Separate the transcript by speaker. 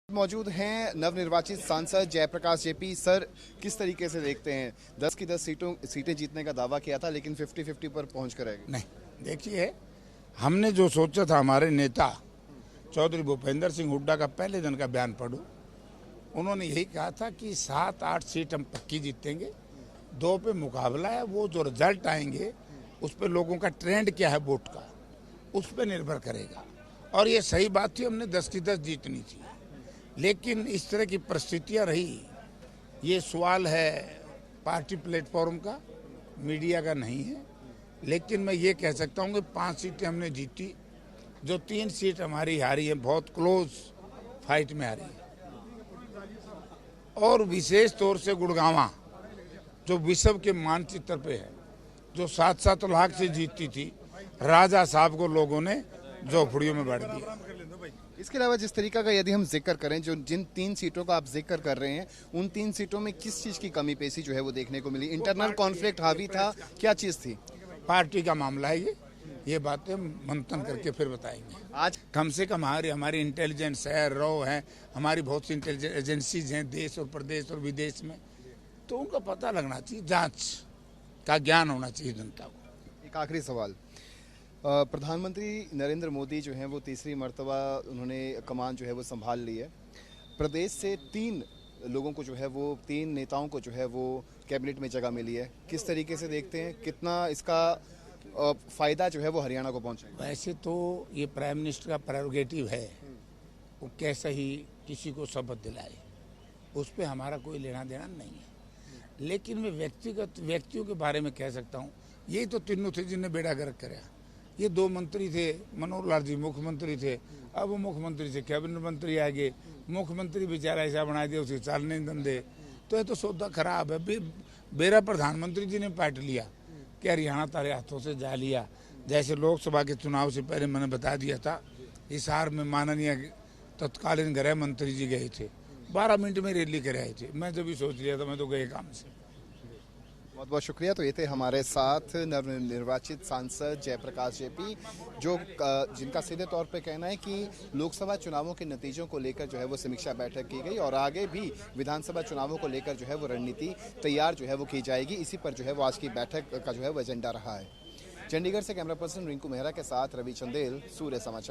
Speaker 1: मौजूद हैं नवनिर्वाचित सांसद जयप्रकाश जेपी। सर, किस तरीके से देखते हैं 10 की 10 सीटें जीतने का दावा किया था, लेकिन 50-50 पर पहुंच कर रह गए।
Speaker 2: नहीं, देखिए, हमने जो सोचा था, हमारे नेता चौधरी भूपेंद्र सिंह हुड्डा का पहले दिन का बयान पढ़ो, उन्होंने यही कहा था कि 7-8 सीट हम पक्की जीतेंगे, 2 पे मुकाबला है। वो जो रिजल्ट आएंगे उस पर लोगों का ट्रेंड क्या है वोट का, उस पर निर्भर करेगा। और ये सही बात थी, हमने 10 की 10 जीतनी थी, लेकिन इस तरह की परिस्थितियां रही। ये सवाल है पार्टी प्लेटफॉर्म का, मीडिया का नहीं है। लेकिन मैं ये कह सकता हूँ कि 5 सीटें हमने जीती, जो 3 सीट हमारी हारी है, बहुत क्लोज फाइट में हारी है। और विशेष तौर से गुड़गांवा, जो विश्व के मानचित्र पे है, जो 7-7 लाख से जीतती थी, राजा साहब को लोगों ने झोपड़ियों में बांट दिया।
Speaker 1: इसके अलावा जिस तरीका का यदि हम जिक्र करें, जो जिन 3 सीटों का आप जिक्र कर रहे हैं, उन 3 सीटों में किस चीज की कमी पेशी जो है वो देखने को मिली? इंटरनल कॉन्फ्लिक्ट हावी था, क्या चीज थी?
Speaker 2: पार्टी का मामला है ये बातें मंथन करके फिर बताएंगे। आज कम से कम हमारी इंटेलिजेंस है, रॉ है, हमारी बहुत सी इंटेलिजेंस एजेंसीज हैं देश और प्रदेश और विदेश में, तो उनका पता लगना चाहिए, जांच का ज्ञान होना चाहिए जनता को।
Speaker 1: एक आखिरी सवाल, प्रधानमंत्री नरेंद्र मोदी जो हैं वो तीसरी मर्तबा उन्होंने कमान जो है वो संभाल ली है। प्रदेश से 3 लोगों को जो है वो 3 नेताओं को जो है वो कैबिनेट में जगह मिली है। किस तरीके से देखते हैं, कितना इसका फायदा जो है वो हरियाणा को पहुंचेगा?
Speaker 2: वैसे तो ये प्राइम मिनिस्टर का प्रेरोगेटिव है, वो कैसे ही किसी को शपथ दिलाए, उस पर हमारा कोई लेना देना नहीं है। लेकिन मैं व्यक्तियों के बारे में कह सकता हूँ, यही तो तीनों थे जिन्हें बेड़ा गर्क कराया। ये 2 मंत्री थे, मनोहर लाल जी मुख्यमंत्री थे, अब वो मुख्यमंत्री से कैबिनेट मंत्री आ गए, मुख्यमंत्री बेचारा ऐसा बना दिया, उसे चालने धंधे। तो ये तो सौदा खराब है। मेरा प्रधानमंत्री जी ने पाट लिया कि हरियाणा तारे हाथों से जा लिया। जैसे लोकसभा के चुनाव से पहले मैंने बता दिया था, हिसार में माननीय तत्कालीन गृह मंत्री जी गए थे, 12 मिनट में रैली कर आए थे। मैं जब भी सोच लिया था मैं तो गए काम से।
Speaker 1: बहुत बहुत शुक्रिया। तो ये थे हमारे साथ नवनिर्वाचित सांसद जयप्रकाश जेपी, जो जिनका सीधे तौर पे कहना है कि लोकसभा चुनावों के नतीजों को लेकर जो है वो समीक्षा बैठक की गई और आगे भी विधानसभा चुनावों को लेकर जो है वो रणनीति तैयार जो है वो की जाएगी। इसी पर जो है वो आज की बैठक का जो है वो एजेंडा रहा है। चंडीगढ़ से कैमरा पर्सन रिंकू मेहरा के साथ रवि चंदेल, सूर्य समाचार।